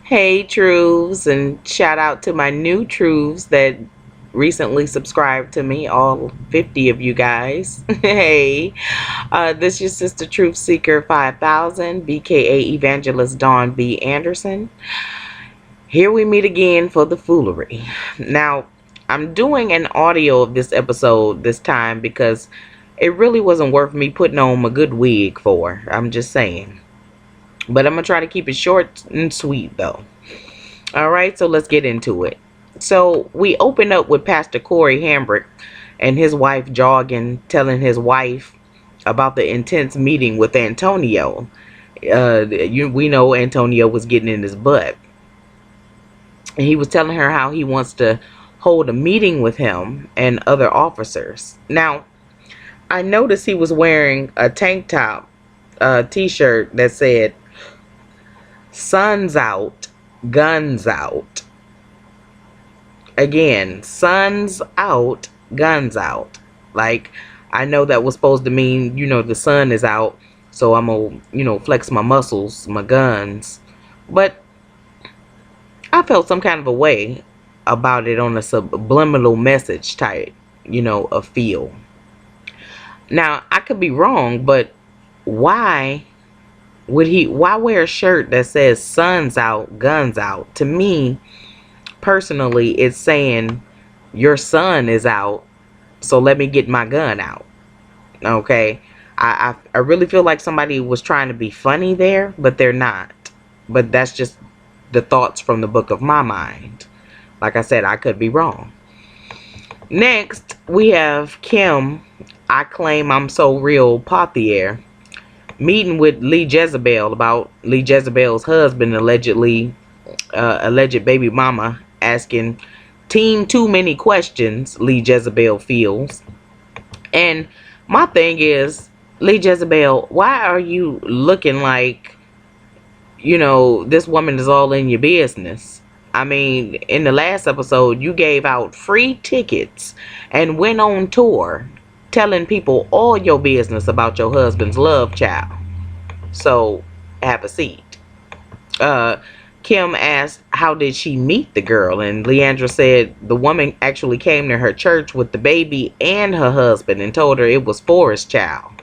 Hey, Truths, and shout out to my new Truths that recently subscribed to me, all 50 of you guys. Hey, this is your sister Truth Seeker 5000, BKA Evangelist Dawn B. Anderson. Here we meet again for the foolery. Now, I'm doing an audio of this episode this time because it really wasn't worth me putting on a good wig for. I'm just saying. But I'm going to try to keep it short and sweet, though. All right, so let's get into it. So we open up with Pastor Corey Hambrick and his wife jogging, telling his wife about the intense meeting with Antonio. We know Antonio was getting in his butt. And he was telling her how he wants to hold a meeting with him and other officers. Now, I noticed he was wearing a tank top, t-shirt that said, "Sun's out, guns out." Again, sun's out, guns out. Like, I know that was supposed to mean, the sun is out, so I'm gonna, flex my muscles, my guns. But I felt some kind of a way about it on a subliminal message type, a feel. Now, I could be wrong, but why why wear a shirt that says sun's out, guns out? To me, personally, it's saying your sun is out, so let me get my gun out. Okay, I really feel like somebody was trying to be funny there, but they're not. But that's just the thoughts from the book of my mind. Like I said, I could be wrong. Next, we have Kim, I claim I'm so real Pothier, meeting with Lee Jezebel about Lee Jezebel's husband, alleged baby mama, asking team too many questions, Lee Jezebel feels. And my thing is, Lee Jezebel, why are you looking like, this woman is all in your business? I mean, in the last episode, you gave out free tickets and went on tour telling people all your business about your husband's love child. So, have a seat. Kim asked, how did she meet the girl? And Leandra said the woman actually came to her church with the baby and her husband and told her it was Forrest's child.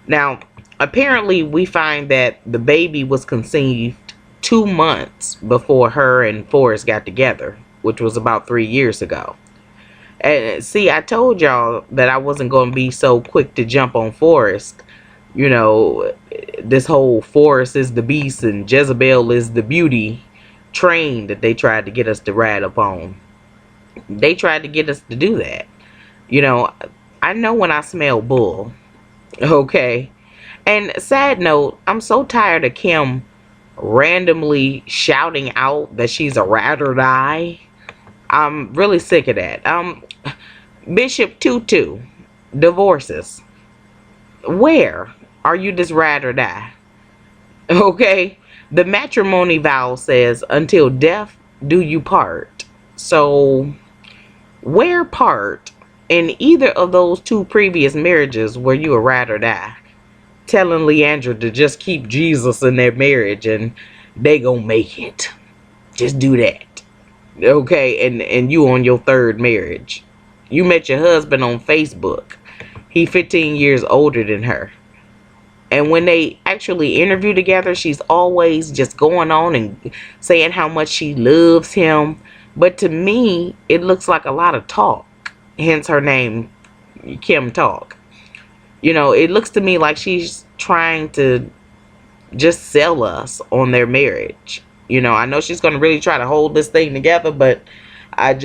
Now, apparently we find that the baby was conceived 2 months before her and Forrest got together, which was about 3 years ago. And see, I told y'all that I wasn't going to be so quick to jump on Forrest. This whole Forrest is the beast and Jezebel is the beauty train that they tried to get us to ride upon. They tried to get us to do that. I know when I smell bull. Okay. And side note, I'm so tired of Kim randomly shouting out that she's a ride or die. I'm really sick of that. Bishop Tutu divorces. Where are you this ride or die? Okay. The matrimony vow says, until death do you part. So, where part in either of those 2 previous marriages were you a ride or die? Telling Leandra to just keep Jesus in their marriage and they gonna make it. Just do that. Okay, and you on your 3rd marriage. You met your husband on Facebook. He 15 years older than her. And when they actually interview together, she's always just going on and saying how much she loves him. But to me, it looks like a lot of talk. Hence her name, Kim Talk. It looks to me like she's trying to just sell us on their marriage. I know she's going to really try to hold this thing together, but I'm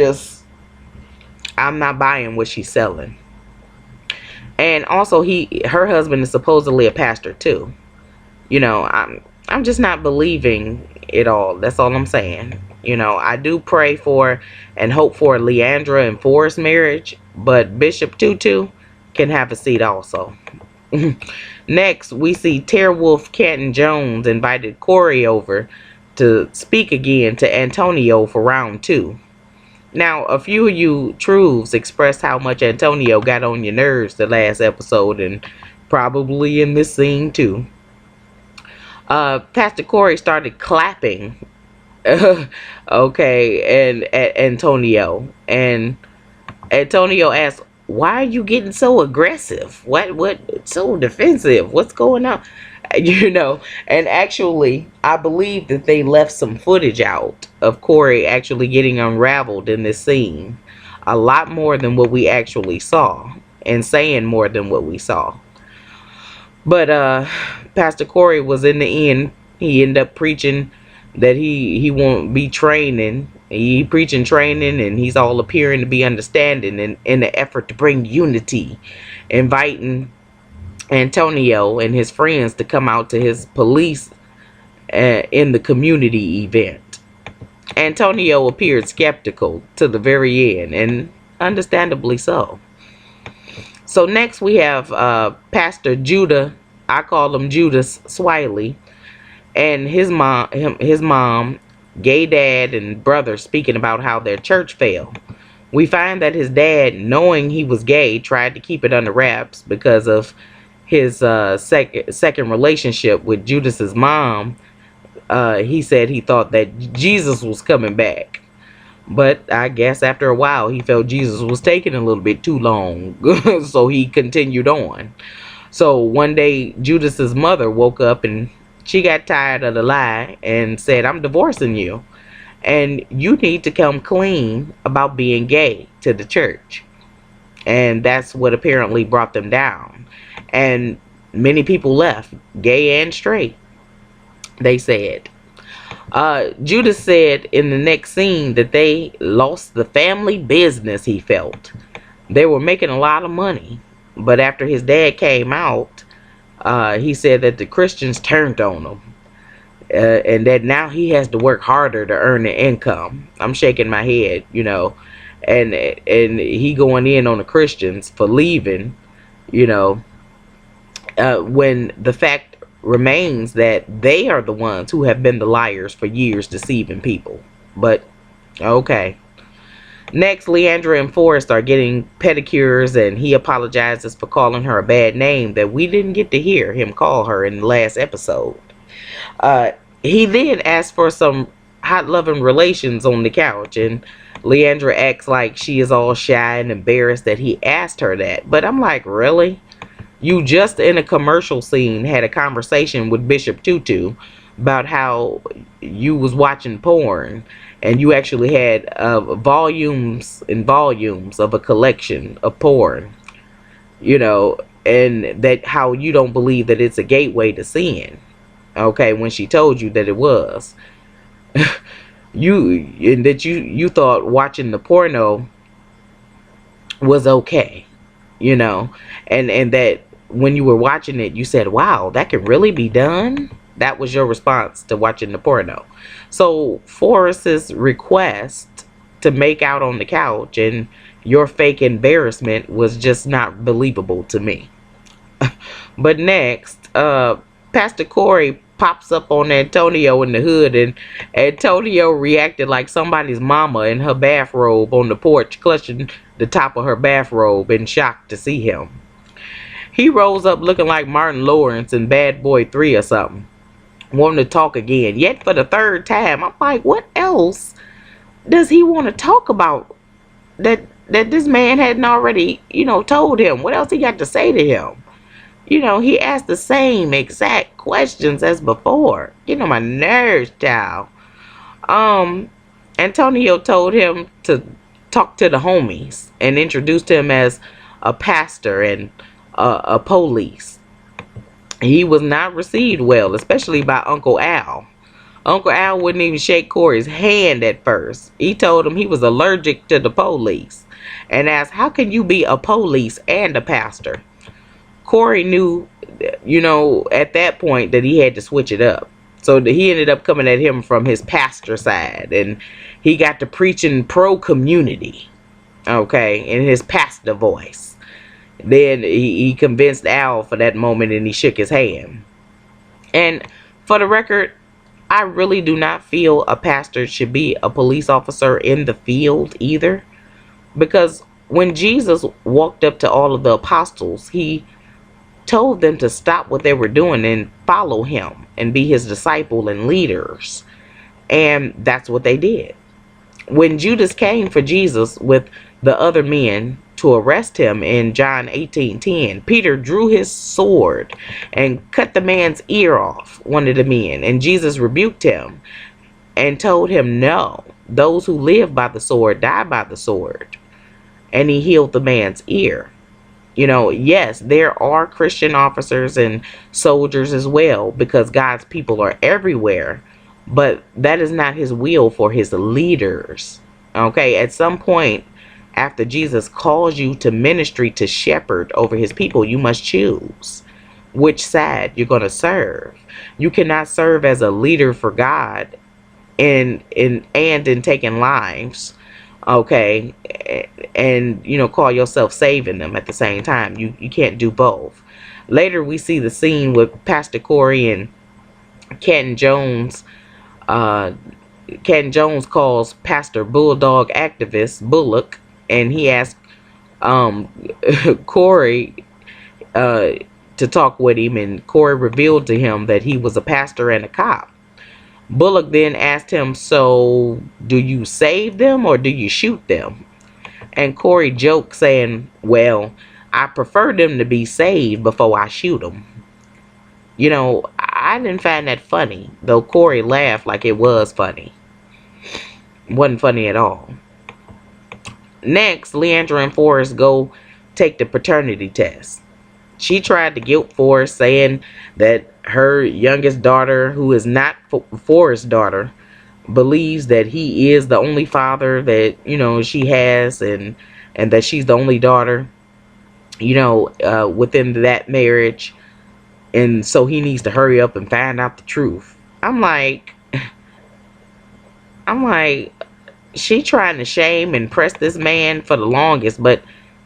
not buying what she's selling. And also, her husband is supposedly a pastor too. I'm just not believing it all. That's all I'm saying. I do pray for and hope for Leandra and Forrest marriage, but Bishop Tutu can have a seat also. Next, we see Tearwolf Canton Jones invited Corey over to speak again to Antonio for round 2. Now, a few of you truths expressed how much Antonio got on your nerves the last episode, and probably in this scene too. Pastor Corey started clapping Okay, and Antonio. And Antonio asked, "Why are you getting so aggressive? What so defensive? What's going on?" You know, and actually, I believe that they left some footage out of Corey actually getting unraveled in this scene. A lot more than what we actually saw, and saying more than what we saw. But Pastor Corey was in the end. He ended up preaching that he won't be training. He preaching training, and he's all appearing to be understanding in the effort to bring unity, inviting Antonio and his friends to come out to his police in the community event. Antonio appeared skeptical to the very end, and understandably so. So next we have Pastor Judah. I call him Judas Swiley, and his mom, gay dad, and brother speaking about how their church failed. We find that his dad, knowing he was gay, tried to keep it under wraps because of his second relationship with Judas's mom. He said he thought that Jesus was coming back. But I guess after a while, he felt Jesus was taking a little bit too long. So he continued on. So one day, Judas's mother woke up and she got tired of the lie and said, "I'm divorcing you. And you need to come clean about being gay to the church." And that's what apparently brought them down. And many people left, gay and straight, they said. Judas said in the next scene that they lost the family business, he felt. They were making a lot of money. But after his dad came out, he said that the Christians turned on him. And that now he has to work harder to earn the income. I'm shaking my head, you know. And he going in on the Christians for leaving, you know, when the fact remains that they are the ones who have been the liars for years, deceiving people. But okay. Next, Leandra and Forrest are getting pedicures, and he apologizes for calling her a bad name that we didn't get to hear him call her in the last episode. He then asks for some hot loving relations on the couch, and Leandra acts like she is all shy and embarrassed that he asked her that. But I'm like, really? You just in a commercial scene had a conversation with Bishop Tutu about how you was watching porn, and you actually had volumes and volumes of a collection of porn, you know, and that how you don't believe that it's a gateway to sin. Okay, when she told you that it was. you thought watching the porno was okay, you know, and that when you were watching it, you said, "Wow, that could really be done." That was your response to watching the porno. So Forrest's request to make out on the couch and your fake embarrassment was just not believable to me. But next, Pastor Corey pops up on Antonio in the hood, and Antonio reacted like somebody's mama in her bathrobe on the porch, clutching the top of her bathrobe in shock to see him. He rolls up looking like Martin Lawrence in Bad Boy 3 or something, wanting to talk again, yet for the third time. I'm like, what else does he want to talk about that this man hadn't already, you know, told him? What else he got to say to him? You know, he asked the same exact questions as before. Get on my nerves, child. Antonio told him to talk to the homies and introduced him as a pastor and a police. He was not received well, especially by Uncle Al. Uncle Al wouldn't even shake Corey's hand at first. He told him he was allergic to the police and asked, "How can you be a police and a pastor?" Corey knew, you know, at that point that he had to switch it up. So he ended up coming at him from his pastor side, and he got to preaching pro-community, okay, in his pastor voice. Then he convinced Al for that moment, and he shook his hand. And for the record, I really do not feel a pastor should be a police officer in the field either. Because when Jesus walked up to all of the apostles, he told them to stop what they were doing and follow him and be his disciple and leaders. And that's what they did. When Judas came for Jesus with the other men to arrest him in John 18:10, Peter drew his sword and cut the man's ear off, one of the men, and Jesus rebuked him and told him, no, those who live by the sword die by the sword. And he healed the man's ear. Yes, there are Christian officers and soldiers as well, because God's people are everywhere, but that is not his will for his leaders. Okay, at some point after Jesus calls you to ministry to shepherd over his people, you must choose which side you're going to serve. You cannot serve as a leader for God and in taking lives, okay, and call yourself saving them at the same time. You can't do both. Later we see the scene with Pastor Corey and Canton Jones. Canton Jones calls Pastor Bulldog activist Bullock, and he asks Corey to talk with him, and Corey revealed to him that he was a pastor and a cop. Bullock then asked him, so do you save them or do you shoot them? And Corey joked, saying, well, I prefer them to be saved before I shoot them. I didn't find that funny, though Corey laughed like it was funny. It wasn't funny at all. Next, Leandra and Forrest go take the paternity test. She tried to guilt Forrest, saying that her youngest daughter, who is not Forrest's daughter, believes that he is the only father that she has, and that she's the only daughter within that marriage, and so he needs to hurry up and find out the truth. I'm like she trying to shame and press this man for the longest, but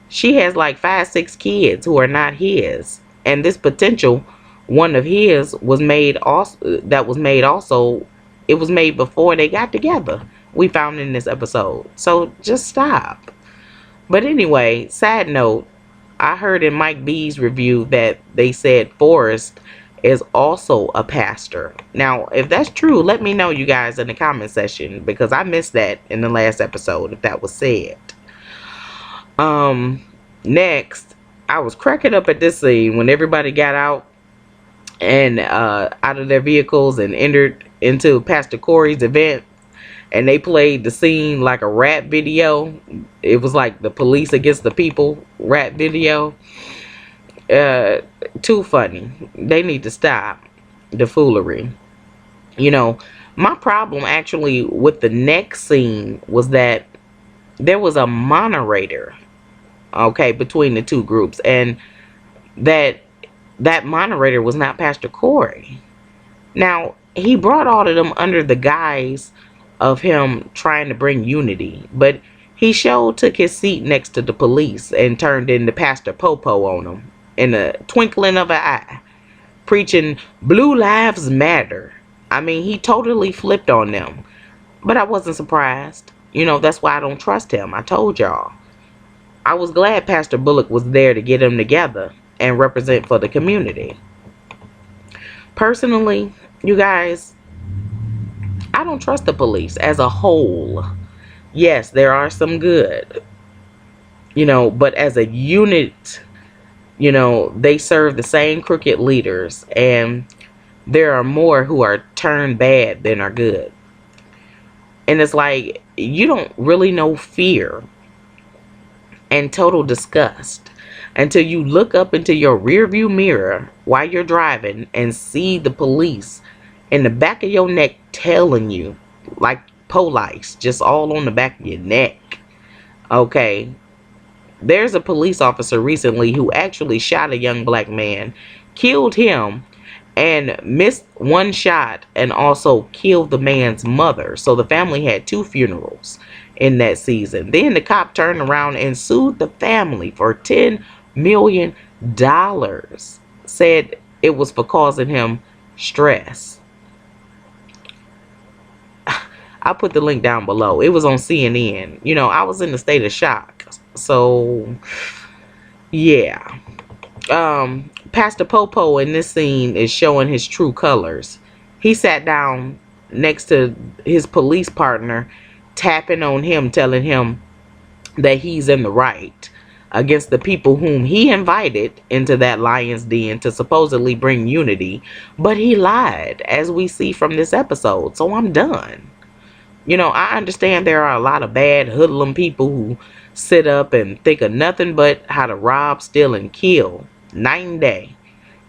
she has like 5-6 kids who are not his, and this potential one of his was made also. It was made before they got together. We found in this episode. So just stop. But anyway, side note, I heard in Mike B's review that they said Forrest is also a pastor. Now, if that's true, let me know, you guys, in the comment section, because I missed that in the last episode, if that was said. Next, I was cracking up at this scene when everybody got out and out of their vehicles and entered into Pastor Corey's event, and they played the scene like a rap video. It was like the Police Against the People rap video. Too funny. They need to stop the foolery. My problem actually with the next scene was that there was a moderator, okay, between the two groups, and that moderator was not Pastor Corey. Now, he brought all of them under the guise of him trying to bring unity, but he took his seat next to the police and turned into Pastor Popo on them in a twinkling of an eye, preaching Blue Lives Matter. I mean, he totally flipped on them, but I wasn't surprised. That's why I don't trust him. I told y'all. I was glad Pastor Bullock was there to get them together and represent for the community. Personally, you guys, I don't trust the police as a whole. Yes, there are some good, but as a unit, they serve the same crooked leaders, and there are more who are turned bad than are good. And it's like, you don't really know fear and total disgust until you look up into your rearview mirror while you're driving and see the police in the back of your neck telling you, like police, just all on the back of your neck. Okay, there's a police officer recently who actually shot a young black man, killed him, and missed one shot, and also killed the man's mother. So the family had 2 funerals in that season. Then the cop turned around and sued the family for $10 million. Said it was for causing him stress. I'll put the link down below. It was on CNN. I was in a state of shock. So, yeah. Pastor Popo in this scene is showing his true colors. He sat down next to his police partner, tapping on him, telling him that he's in the right against the people whom he invited into that lion's den to supposedly bring unity. But he lied, as we see from this episode. So I'm done. I understand there are a lot of bad hoodlum people who sit up and think of nothing but how to rob, steal, and kill night and day.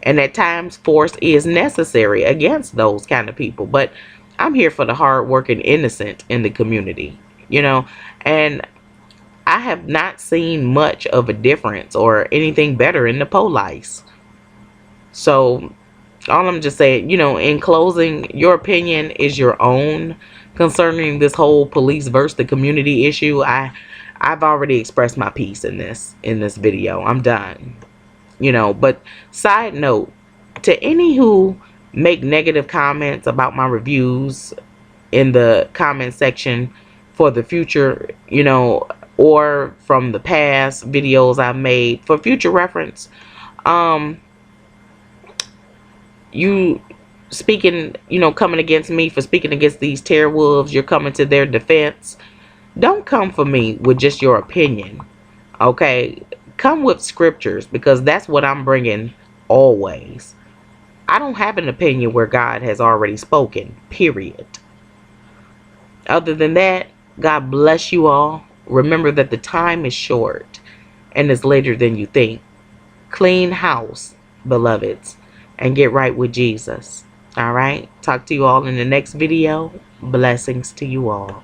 And at times, force is necessary against those kind of people. But I'm here for the hardworking innocent in the community, and I have not seen much of a difference or anything better in the police. So all I'm just saying, in closing, your opinion is your own concerning this whole police versus the community issue. I've already expressed my piece in this video. I'm done. But side note, to any who make negative comments about my reviews in the comment section for the future, or from the past videos I've made for future reference, you speaking, coming against me for speaking against these wolves, you're coming to their defense. Don't come for me with just your opinion, okay? Come with scriptures, because that's what I'm bringing always. I don't have an opinion where God has already spoken, period. Other than that, God bless you all. Remember that the time is short and is later than you think. Clean house, beloveds, and get right with Jesus. All right? Talk to you all in the next video. Blessings to you all.